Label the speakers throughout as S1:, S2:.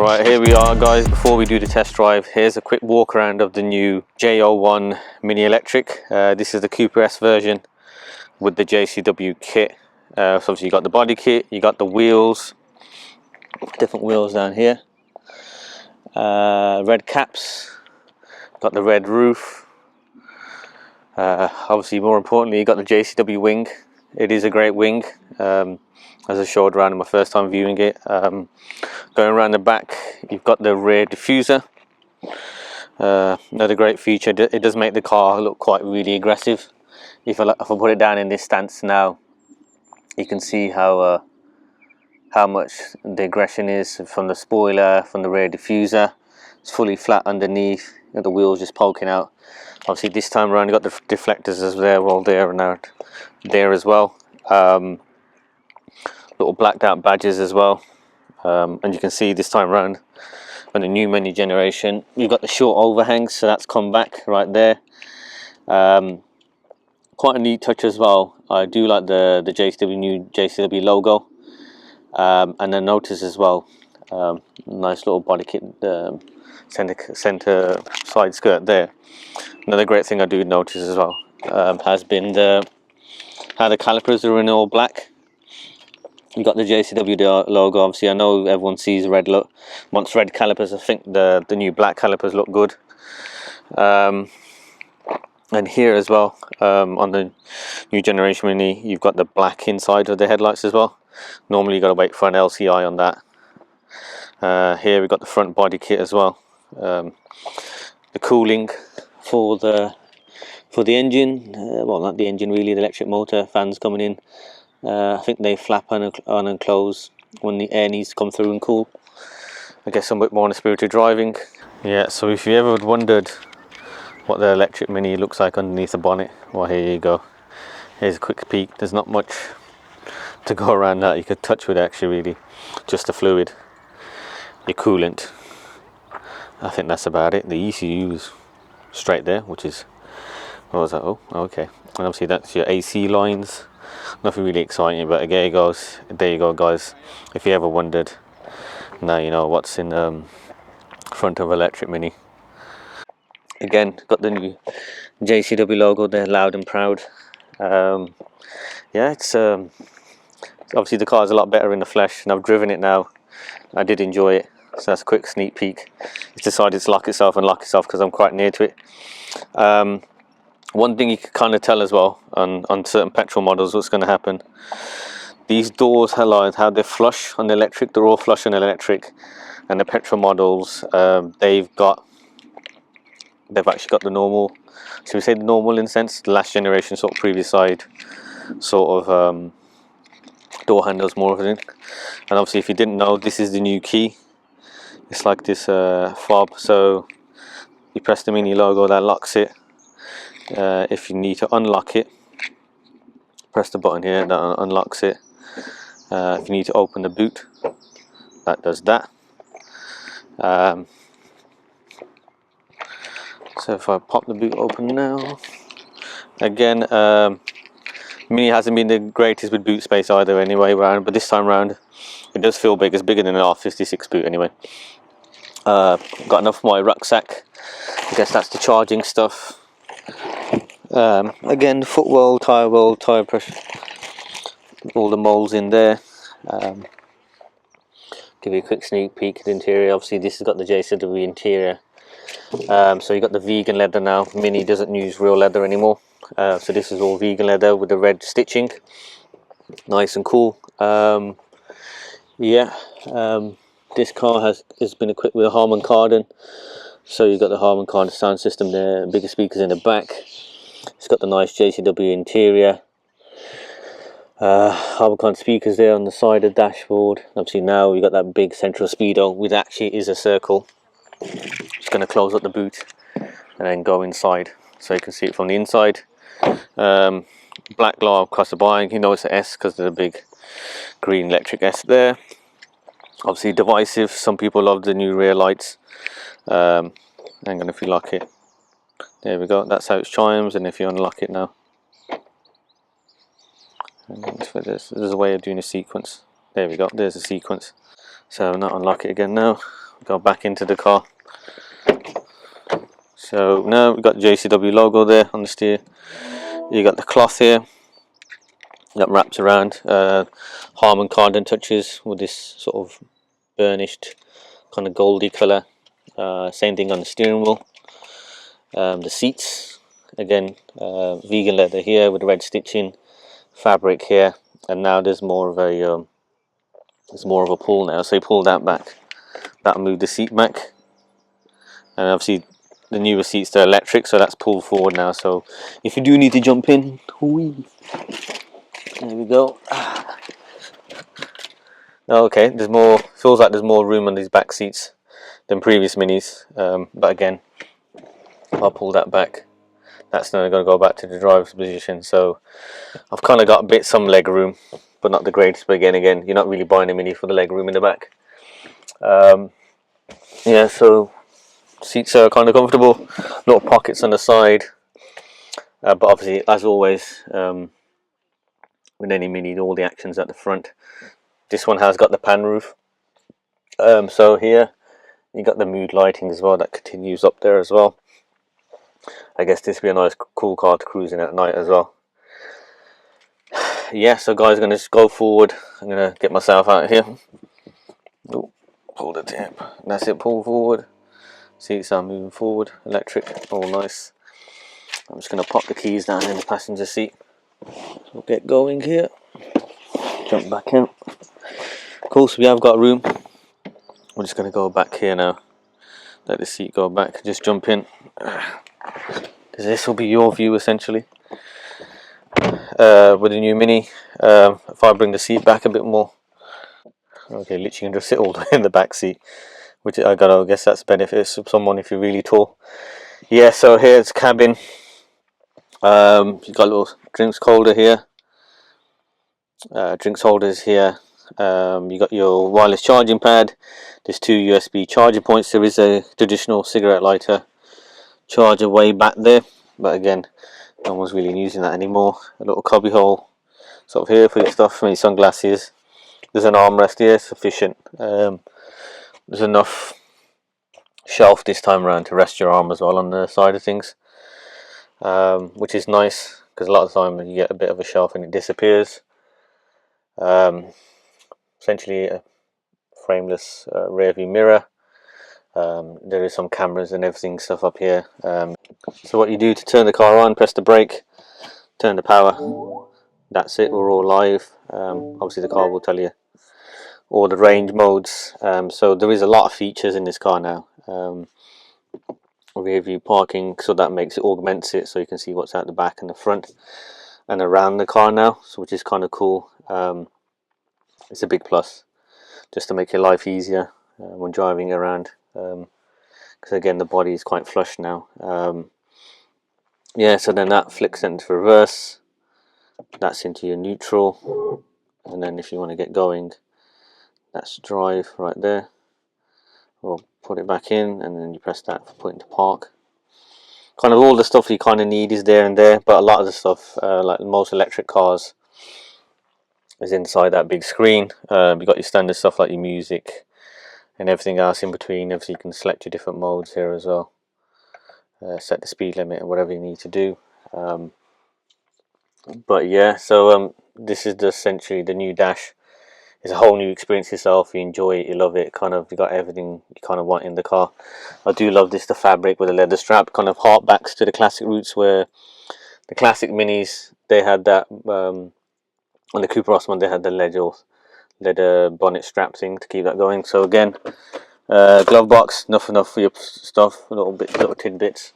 S1: Right, here we are guys. Before we do the test drive, here's a quick walk around of the new J01 Mini Electric. This is the Cooper S version with the JCW kit. So obviously you got the body kit, you got the wheels, different wheels down here, red caps, got the red roof, obviously more importantly you got the JCW wing. It is a great wing, as I showed around in my first time viewing it. Going around the back you've got the rear diffuser, another great feature. It does make the car look quite really aggressive. If I put it down in this stance now, you can see how much the aggression is from the spoiler, from the rear diffuser. It's fully flat underneath, you got the wheels just poking out. Obviously this time around you got the deflectors as there, well there and out there as well. Little blacked out badges as well, and you can see this time around on the new Mini generation you've got the short overhangs, so that's come back right there. Quite a neat touch as well. I do like the JCW new JCW logo, and then notice as well, nice little body kit, center side skirt there. Another great thing I do notice as well has been how the calipers are in all black. You got the JCW logo. Obviously I know everyone sees red wants red calipers. I think the new black calipers look good. And here as well, on the new generation Mini, you've got the black inside of the headlights as well. Normally you got to wait for an LCI on that. Here we've got the front body kit as well. The cooling for the engine, well not the engine really, the electric motor fans coming in. I think they flap on and close when the air needs to come through and cool. I guess a bit more in the spirit of driving. Yeah, so if you ever wondered what the electric Mini looks like underneath the bonnet, well here you go. Here's a quick peek. There's not much to go around that. You could touch with actually really. Just the fluid, your coolant. I think that's about it. The ECU is straight there, which is, what was that? Oh, okay. And obviously that's your AC lines. Nothing really exciting, but again it goes. There you go guys. If you ever wondered, now you know what's in front of electric Mini. Again, got the new JCW logo there, loud and proud. Yeah, it's obviously the car is a lot better in the flesh, and I've driven it now. I did enjoy it, so that's a quick sneak peek. It's decided to lock itself and lock itself because I'm quite near to it. One thing you can kind of tell as well on certain petrol models what's going to happen. These doors, how they're flush on the electric, they're all flush on the electric, and the petrol models, they've actually got the normal, should we say the normal in a sense, the last generation sort of previous side sort of door handles more of it. And obviously if you didn't know, this is the new key. It's like this fob, so you press the Mini logo, that locks it. If you need to unlock it, press the button here, that unlocks it. If you need to open the boot, that does that. So if I pop the boot open now, again, Mini hasn't been the greatest with boot space either anyway round, but this time round it does feel big. It's bigger than an R56 boot anyway. Got enough for my rucksack. I guess that's the charging stuff. Again, footwell, tyre pressure, all the moulds in there. Give you a quick sneak peek at the interior. Obviously this has got the JCW interior. So you got the vegan leather now. Mini doesn't use real leather anymore, so this is all vegan leather with the red stitching. Nice and cool. Yeah, this car has been equipped with a Harman Kardon. So you've got the Harman Kardon sound system there, bigger speakers in the back. It's got the nice JCW interior, Harman Kardon speakers there on the side of the dashboard. Obviously now you've got that big central speedo, which actually is a circle. Just going to close up the boot and then go inside so you can see it from the inside. Black glow across the buying. You know it's an S because there's a big green electric S there. Obviously divisive. Some people love the new rear lights. Hang on, if you lock it, there we go, that's how it chimes. And if you unlock it now, there's a way of doing a sequence. There we go, there's a sequence. So now unlock it again now. Go back into the car. So now we've got the JCW logo there on the steer. You got the cloth here that wraps around. Harman Kardon touches with this sort of burnished kind of goldy colour. Same thing on the steering wheel. The seats, again, vegan leather here with red stitching, fabric here, and now there's more of a pull now. So you pull that back, that'll move the seat back, and obviously the newer seats, they're electric, so that's pulled forward now. So if you do need to jump in, whee, there we go. Okay, there's more. Feels like there's more room on these back seats than previous minis, but again, I'll pull that back. That's now going to go back to the driver's position. So I've kind of got a bit some leg room, but not the greatest. But again, you're not really buying a mini for the leg room in the back. Yeah, so seats are kind of comfortable. Little pockets on the side, but obviously, as always, with any mini, all the actions at the front. This one has got the pan roof. So here you got the mood lighting as well that continues up there as well. I guess this would be a nice cool car to cruise in at night as well. Yeah, so guys, I'm going to just go forward. I'm going to get myself out of here. Ooh, pull the tape. That's it, pull forward. Seats are moving forward, electric, all nice. I'm just going to pop the keys down in the passenger seat. So we'll get going here. Jump back out. Of course, we have got room. We're just going to go back here now. Let the seat go back. Just jump in. This will be your view essentially. With the new Mini, if I bring the seat back a bit more. Okay, literally you can just sit all the way in the back seat, which I guess that's benefits of someone if you're really tall. Yeah, so here's cabin. You've got a little drinks holder here. Drinks holders here. You got your wireless charging pad. There's 2 USB charging points. There is a traditional cigarette lighter charger way back there, but again, no one's really using that anymore. A little cubby hole sort of here for your stuff, for your sunglasses. There's an armrest here, sufficient. There's enough shelf this time around to rest your arm as well on the side of things, which is nice because a lot of the time you get a bit of a shelf and it disappears. Essentially a frameless rear view mirror. There is some cameras and everything stuff up here. So what you do to turn the car on, press the brake, turn the power. That's it, we're all live. Obviously the car will tell you all the range modes. So there is a lot of features in this car now. Rear view parking, so that makes it augments it, so you can see what's out the back and the front and around the car now, so which is kind of cool. It's a big plus just to make your life easier when driving around, because again the body is quite flush now. Yeah, so then that flicks into reverse, that's into your neutral, and then if you want to get going, that's drive right there. We'll put it back in, and then you press that for put into park. Kind of all the stuff you kind of need is there and there, but a lot of the stuff, like most electric cars, is inside that big screen. You've got your standard stuff like your music and everything else in between. Obviously you can select your different modes here as well. Set the speed limit and whatever you need to do. But yeah, so this is essentially the new Dash. It's a whole new experience yourself. You enjoy it, you love it. Kind of, you got everything you kind of want in the car. I do love this, the fabric with the leather strap. Kind of harkbacks to the classic roots where the classic minis, they had that. On the Cooper Osman, they had the leather bonnet strap thing to keep that going. So again, glove box, enough for your stuff, little tidbits.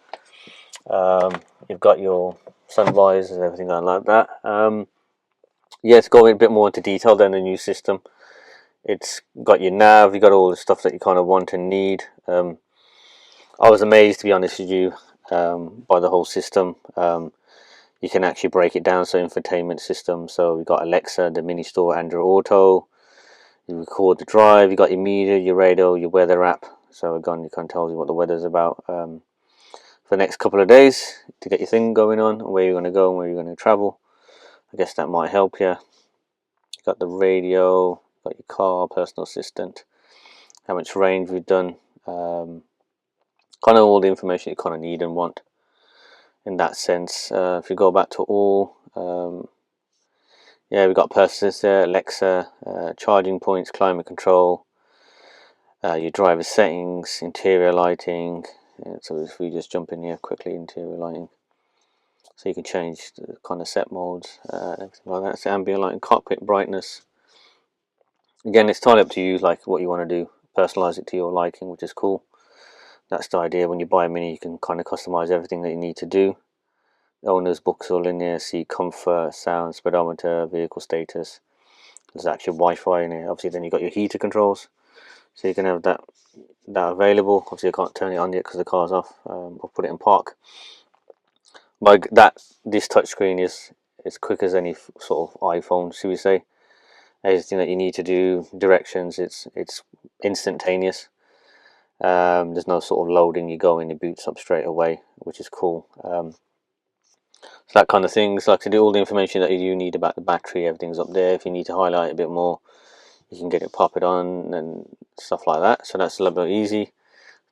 S1: You've got your sun visors and everything like that. Yeah, to go a bit more into detail than the new system, it's got your nav, you got all the stuff that you kind of want and need. I was amazed, to be honest with you, by the whole system. You can actually break it down, so infotainment system. So we've got Alexa, the mini store, Android Auto. You record the drive, you got your media, your radio, your weather app. So again, you can tell you what the weather's about for the next couple of days to get your thing going on, where you're going to go and where you're going to travel. I guess that might help you. You got the radio, got your car, personal assistant. how much range we've done, kind of all the information you kind of need and want in that sense. If you go back to all, yeah, we've got personalists there, Alexa, charging points, climate control, your driver settings, interior lighting. So if we just jump in here quickly, interior lighting, so you can change the kind of set modes, everything like that. So ambient lighting, cockpit brightness. Again, it's entirely up to you, like what you want to do, personalize it to your liking, which is cool. That's the idea. When you buy a Mini, you can kind of customize everything that you need to do. Owner's book's all in here, seat comfort, sound, speedometer, vehicle status. There's actually Wi-Fi in here. Obviously then you've got your heater controls, so you can have that available. Obviously I can't turn it on yet because the car's off. I'll put it in park. But this touchscreen is as quick as any sort of iPhone, should we say. Everything that you need to do, directions, it's instantaneous. There's no sort of loading. You go in, it boots up straight away, which is cool. So that kind of things, like to do all the information that you need about the battery, everything's up there. If you need to highlight a bit more, you can get it, pop it on and stuff like that. So that's a little bit easy.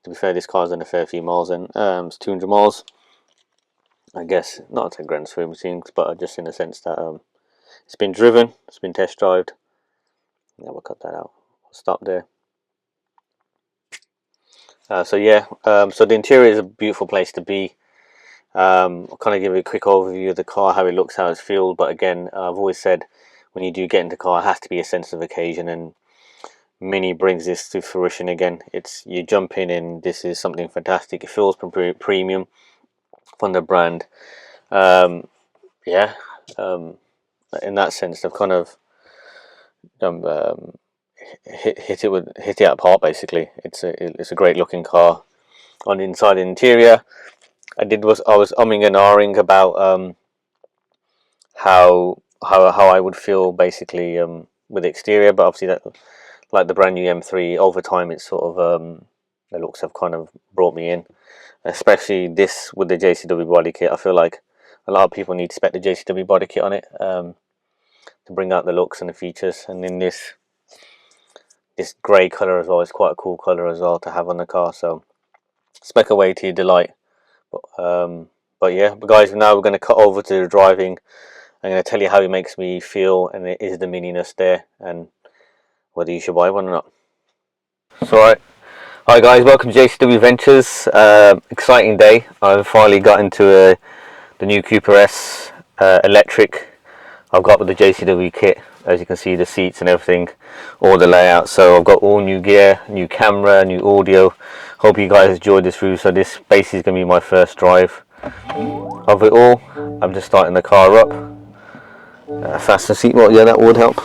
S1: To be fair, this car's done a fair few miles in. It's 200 miles, I guess, not a grand scheme of things, but just in the sense that it's been driven, it's been test drived. Yeah, we'll cut that out. I'll stop there. So yeah, so the interior is a beautiful place to be. I'll kind of give you a quick overview of the car, how it looks, how it's feels. But again, I've always said when you do get into the car, it has to be a sense of occasion, and Mini brings this to fruition again. It's, you jump in and this is something fantastic. It feels premium from the brand. Yeah, in that sense, they've kind of hit it out of park. Basically, it's a great looking car. On the inside interior, I was umming and ahhing about how I would feel basically with the exterior, but obviously that, like the brand new M3, over time it's sort of the looks have kind of brought me in, especially this with the JCW body kit. I feel like a lot of people need to spec the JCW body kit on it to bring out the looks and the features. And in this grey colour as well, it's quite a cool colour as well to have on the car. So spec away to your delight. But yeah, but guys, now we're going to cut over to the driving. I'm going to tell you how it makes me feel, and it is the mininess there, and whether you should buy one or not. So hi guys, welcome to JCW Ventures. Exciting day. I've finally got into the new Cooper S electric. I've got with the JCW kit. As you can see, the seats and everything, all the layout. So I've got all new gear, new camera, new audio. Hope you guys enjoyed this review. So this basically is going to be my first drive of it all. I'm just starting the car up. Fasten seatbelt, yeah, that would help.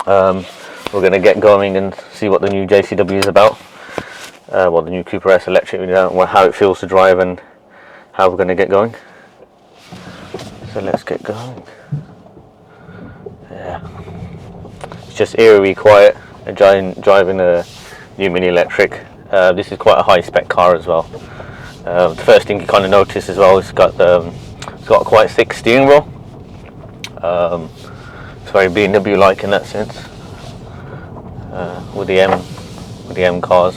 S1: We're going to get going and see what the new JCW is about. Well, the new Cooper S electric, how it feels to drive and how we're going to get going. So let's get going. Yeah, it's just eerily quiet. Driving a new Mini electric. This is quite a high spec car as well. The first thing you kind of notice as well, it's got quite a thick steering wheel. It's very BMW like in that sense. With the M cars.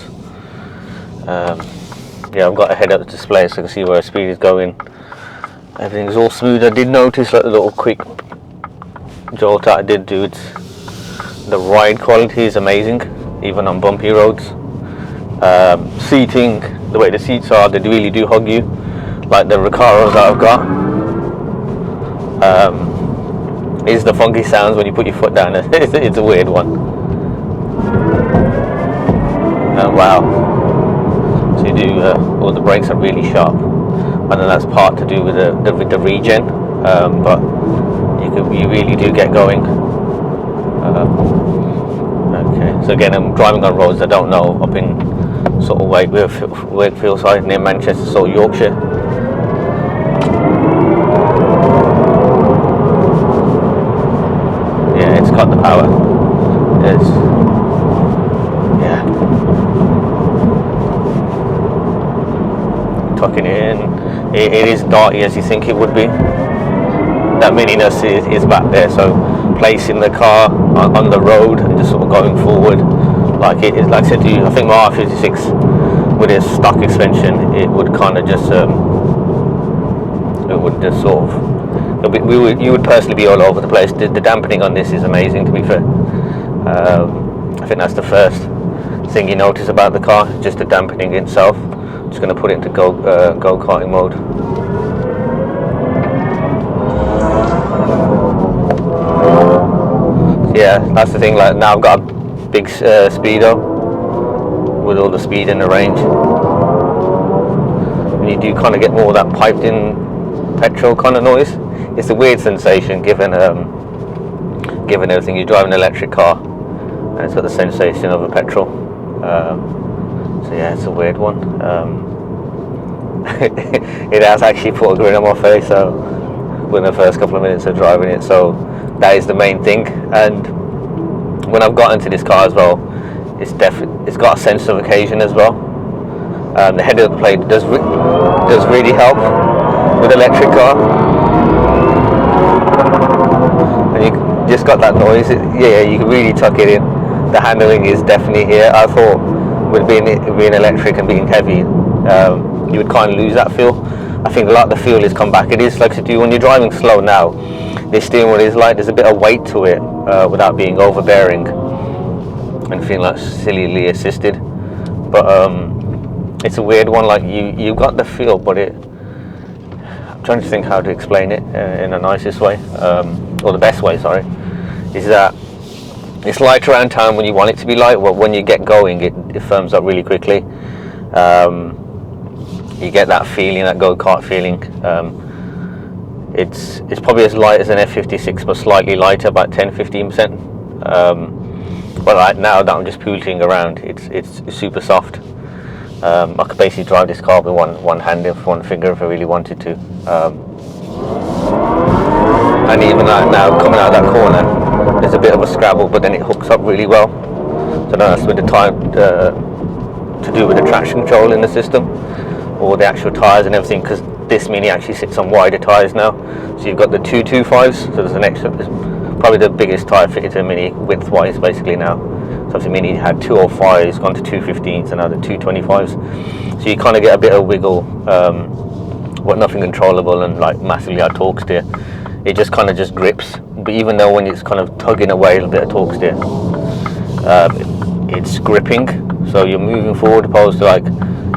S1: Yeah, I've got a head-up display so I can see where the speed is going. Everything's all smooth. I did notice like the little quick jolt that I did do. The ride quality is amazing, even on bumpy roads. Seating, the way the seats are, they really do hug you, like the Recaros that I've got. Is the funky sounds when you put your foot down. It's a weird one. Wow. So you do, all the brakes are really sharp. I know that's part to do with the regen, but you really do get going. Okay, so again, I'm driving on roads I don't know, up in sort of Wakefield side near Manchester, sort of Yorkshire. Yeah, it's got the power. It's, yeah. Tucking it in. It is darty as you think it would be. That mininess is back there, so placing the car on the road and just sort of going forward like it is, like I said to you, I think my R56 with its stock suspension, it would kind of just it would just sort of, you would personally be all over the place. The dampening on this is amazing, to be fair. I think that's the first thing you notice about the car, just the dampening itself. Just going to put it into go-karting mode. Yeah, that's the thing, like now I've got a big speedo with all the speed in the range, and you do kind of get more of that piped in petrol kind of noise. It's a weird sensation given everything. You drive an electric car and it's got the sensation of a petrol, so yeah, it's a weird one. It has actually put a grin on my face within the first couple of minutes of driving it, so that is the main thing. And when I've got into this car as well, it's got a sense of occasion as well. The head of the plate does really help with electric car, and you just got that noise. Yeah, you can really tuck it in. The handling is definitely here. I thought with being electric and being heavy, you would kind of lose that feel. I think a lot of the feel has come back. It is like to do when you're driving slow now. This steering wheel is like there's a bit of weight to it without being overbearing and feeling like sillily assisted. But it's a weird one. Like you got the feel, but I'm trying to think how to explain it in the nicest way, or the best way. Sorry, is that it's light around town when you want it to be light. Well, when you get going, it firms up really quickly. You get that feeling, that go-kart feeling. It's probably as light as an F56, but slightly lighter, about 10-15%. But right now that I'm just pooling around, it's super soft. I could basically drive this car with one hand and one finger if I really wanted to. And even now, coming out of that corner, there's a bit of a scrabble, but then it hooks up really well. So that's with the time to do with the traction control in the system, or the actual tyres and everything, because this Mini actually sits on wider tyres now. So you've got the 225s, so there's probably the biggest tyre fitted to a Mini width-wise basically now. So the Mini had 205s, gone to 215s, and now the 225s. So you kind of get a bit of wiggle, but nothing controllable and like massively high torque steer. It just kind of just grips. But even though when it's kind of tugging away a little bit of torque steer, it's gripping. So you're moving forward opposed to like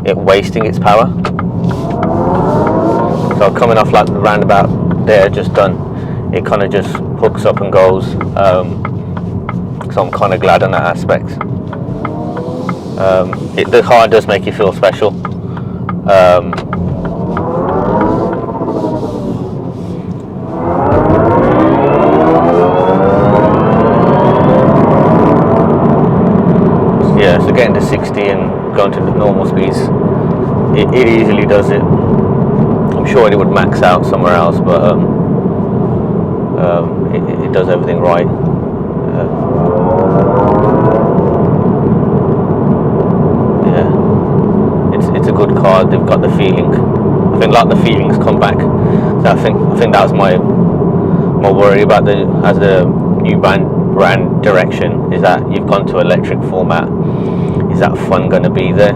S1: it wasting its power. So coming off like the roundabout there just done, it kind of just hooks up and goes. So I'm kind of glad on that aspect. The car does make you feel special. Yeah, so getting to 60 and going to the normal speeds, it easily does it. I'm sure it would max out somewhere else, but it does everything right. Yeah, it's a good car. They've got the feeling. I think like the feelings come back. So I think that was my worry about the new brand direction, is that you've gone to electric format. Is that fun going to be there?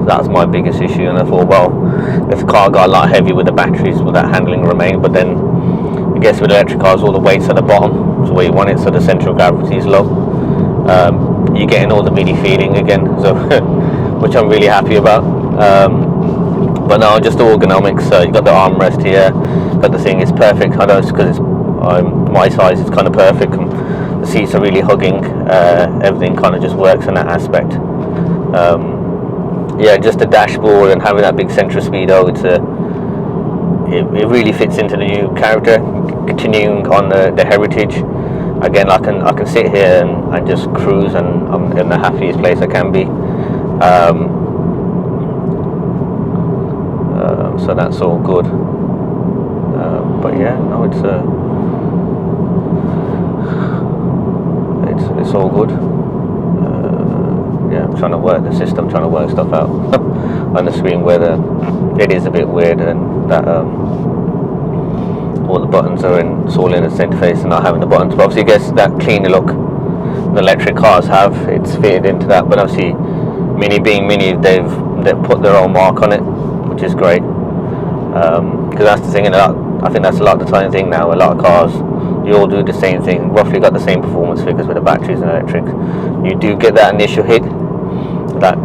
S1: That's my biggest issue, and I thought, well, if the car got a lot heavy with the batteries, will that handling remain? But then I guess with electric cars, all the weight's at the bottom, so where you want it, so the central gravity is low. You're getting all the Mini feeling again, so which I'm really happy about. But no, just the ergonomics. You got the armrest here, but the thing is perfect. I know it's because my size is kind of perfect. The seats are really hugging. Everything kind of just works in that aspect. Yeah, just the dashboard and having that big central speedo, it really fits into the new character. Continuing on the heritage, again, I can sit here and just cruise, and I'm in the happiest place I can be. So that's all good. But yeah, no, it's all good. Yeah, I'm trying to work the system, trying to work stuff out on the screen where it is a bit weird, and that all the buttons are it's all in the center face and not having the buttons. But obviously, I guess that cleaner look the electric cars have. It's fitted into that, but obviously Mini being Mini, they've put their own mark on it, which is great, because that's the thing. And I think that's a lot of the time thing now. A lot of cars, you all do the same thing, roughly got the same performance figures with the batteries and electrics. You do get that initial hit, that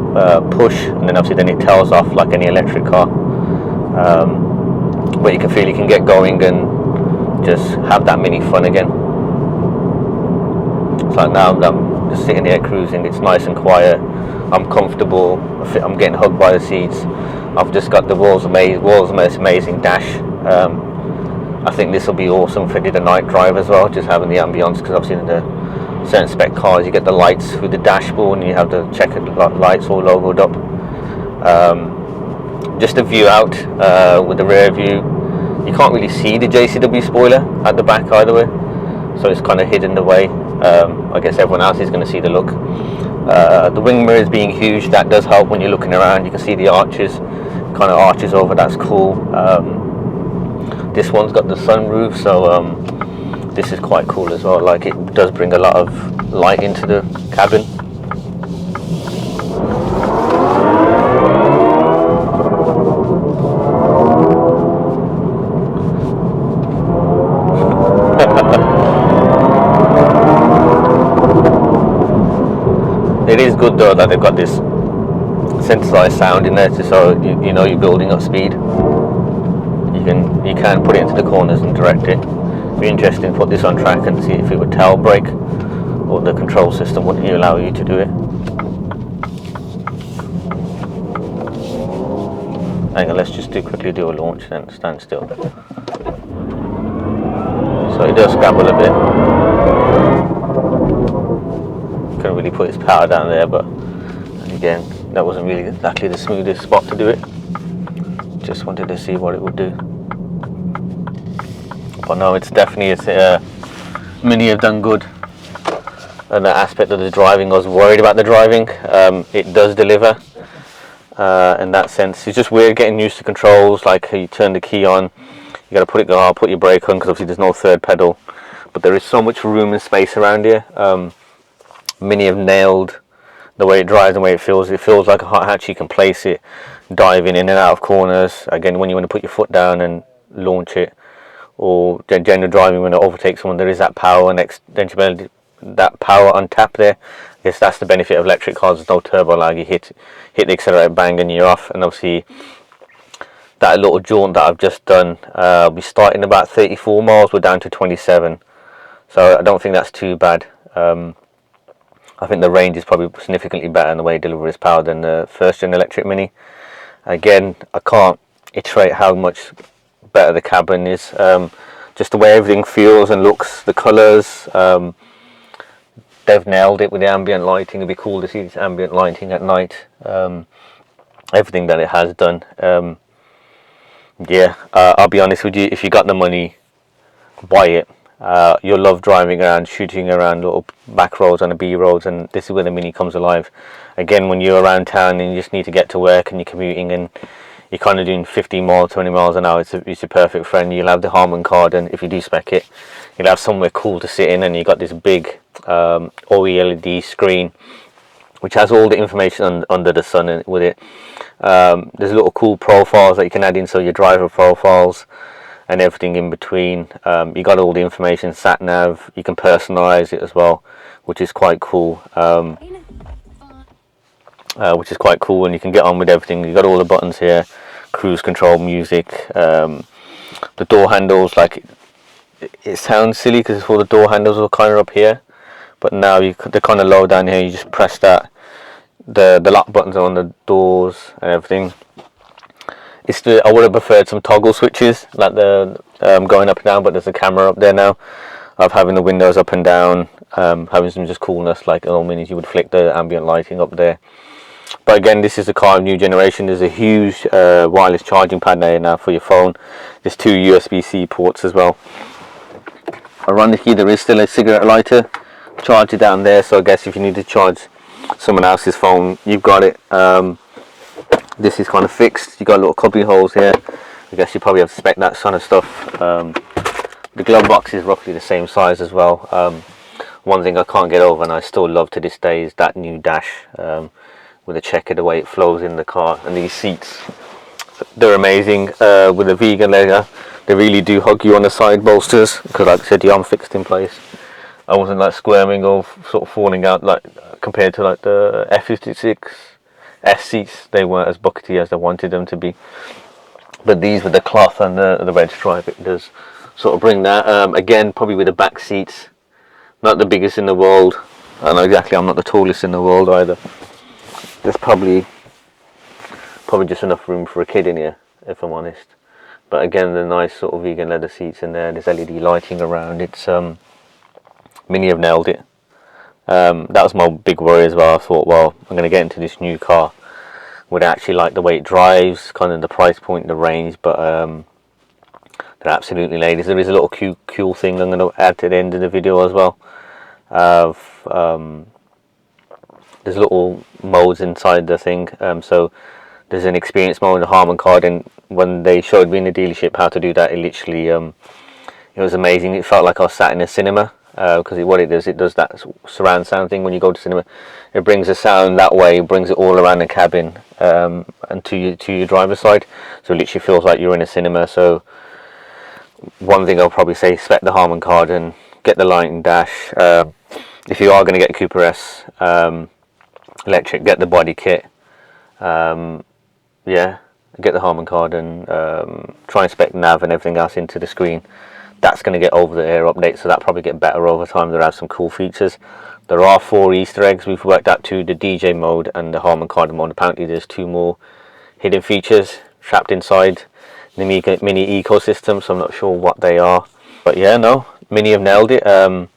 S1: push, and then obviously then it tails off like any electric car, but you can feel you can get going and just have that Mini fun again. It's like now I'm just sitting here cruising, it's nice and quiet, I'm comfortable, I'm getting hugged by the seats. I've just got the world's most amazing dash. I think this will be awesome if I did a night drive as well, just having the ambience, because I've seen the certain spec cars you get the lights through the dashboard and you have the checkered lights all logoed up. Just the view out with the rear view, you can't really see the JCW spoiler at the back either way, so it's kind of hidden away. I guess everyone else is going to see the look. The wing mirrors being huge, that does help when you're looking around. You can see the arches, kind of arches over, that's cool. This one's got the sunroof, so this is quite cool as well. Like, it does bring a lot of light into the cabin. It is good though that they've got this synthesized sound in there, so you know you're building up speed. You can put it into the corners and direct it. It'd be interesting to put this on track and see if it would tail brake, or the control system wouldn't allow you to do it. Hang on, let's just quickly do a launch then. Stand still. So it does scramble a bit. Couldn't really put its power down there, but again, that wasn't really exactly the smoothest spot to do it. Just wanted to see what it would do. But no, it's definitely Mini have done good. And the aspect of the driving, I was worried about the driving. It does deliver in that sense. It's just weird getting used to controls, like you turn the key on, you got to put your brake on, because obviously there's no third pedal. But there is so much room and space around here. Mini have nailed the way it drives and the way it feels. It feels like a hot hatch. You can place it, diving in and out of corners. Again, when you want to put your foot down and launch it, or general driving when it overtakes someone, there is that power and extensibility, that power on tap there. I guess that's the benefit of electric cars. There's no turbo lag. You hit the accelerator, bang, and you're off. And obviously that little jaunt that I've just done, we started in about 34 miles, we're down to 27, so I don't think that's too bad. I think the range is probably significantly better in the way it delivers power than the first gen electric Mini. Again, I can't iterate how much better the cabin is. Just the way everything feels and looks, the colours, they've nailed it with the ambient lighting. It'd be cool to see this ambient lighting at night. Everything that it has done. Yeah, I'll be honest with you, if you got the money, buy it. You'll love driving around, shooting around little back roads and the B roads, and this is where the Mini comes alive. Again, when you're around town and you just need to get to work and you're commuting and you're kind of doing 15 miles, 20 miles an hour, it's a perfect friend. You'll have the Harman card, and if you do spec it, you'll have somewhere cool to sit in, and you've got this big OLED screen which has all the information under the sun with it. There's little cool profiles that you can add in, so your driver profiles and everything in between. You got all the information, sat nav, you can personalize it as well, which is quite cool. And you can get on with everything. You got all the buttons here, cruise control, music, the door handles. Like, it sounds silly because all the door handles are kind of up here, but now they're kind of low down here. You just press that. The lock buttons are on the doors and everything. I would have preferred some toggle switches, like the going up and down, but there's a camera up there now of having the windows up and down, having some just coolness, like all Minis, you would flick the ambient lighting up there. But again, this is a car of new generation. There's a huge wireless charging pad there now for your phone. There's 2 USB-C ports as well. Ironically, there is still a cigarette lighter charger down there, so I guess if you need to charge someone else's phone, you've got it. This is kind of fixed. You got little cubby holes here. I guess you probably have to spec that sort of stuff. The glove box is roughly the same size as well. one thing I can't get over, and I still love to this day, is that new dash with the checker, the way it flows in the car, and these seats, they're amazing. With the vegan leather, they really do hug you on the side bolsters, because like I said, the arm fixed in place. I wasn't like squirming or sort of falling out like compared to like the F56 S seats. They weren't as buckety as I wanted them to be. But these with the cloth and the red stripe, it does sort of bring that. Again, probably with the back seats, not the biggest in the world. I know exactly, I'm not the tallest in the world either. There's probably just enough room for a kid in here, if I'm honest. But again, the nice sort of vegan leather seats in there. There's LED lighting around. It's Mini have nailed it. That was my big worry as well. I thought, well, I'm going to get into this new car. Would I actually like the way it drives, kind of the price point, the range, but they're absolutely ladies. There is a little cool thing I'm going to add to the end of the video as well. There's little modes inside the thing. So there's an experience mode, a Harman card, and when they showed me in the dealership how to do that, it literally, it was amazing. It felt like I was sat in a cinema. Because what it does that surround sound thing when you go to cinema. It brings the sound that way, brings it all around the cabin and to your driver's side. So it literally feels like you're in a cinema. So one thing I'll probably say, spec the Harman card and get the lighting dash. If you are going to get a Cooper S electric, get the body kit. Yeah, get the Harman card and try and spec nav and everything else into the screen. That's going to get over the air update, so that'll probably get better over time. There are some cool features. There are 4 Easter eggs we've worked out to the DJ mode and the Harman Kardon mode. Apparently there's 2 more hidden features trapped inside the Mini ecosystem, so I'm not sure what they are. But yeah, no, Mini have nailed it. The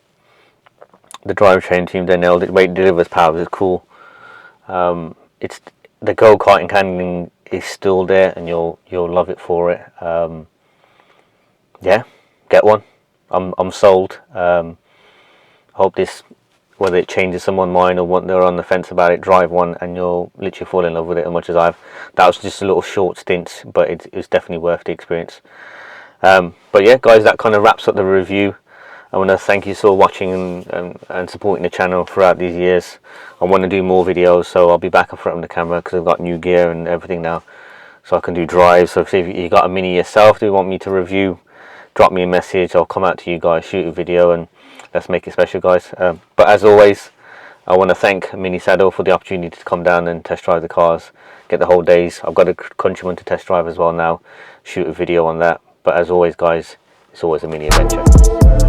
S1: drivetrain team, they nailed it. Weight delivers power is cool. It's the go-karting handling is still there, and you'll love it for it. Yeah. Get one. I'm sold. Hope this, whether it changes someone's mind or what they're on the fence about it, drive one and you'll literally fall in love with it as much as I've. That was just a little short stint, but it was definitely worth the experience. But yeah, guys, that kind of wraps up the review. I want to thank you for watching and supporting the channel throughout these years. I want to do more videos, so I'll be back in front of the camera because I've got new gear and everything now, so I can do drives. So if you got a Mini yourself, do you want me to review? Drop me a message, I'll come out to you guys, shoot a video, and let's make it special, guys. But as always, I want to thank Mini Saddle for the opportunity to come down and test drive the cars, get the whole days. I've got a Countryman to test drive as well now, shoot a video on that. But as always, guys, it's always a mini adventure.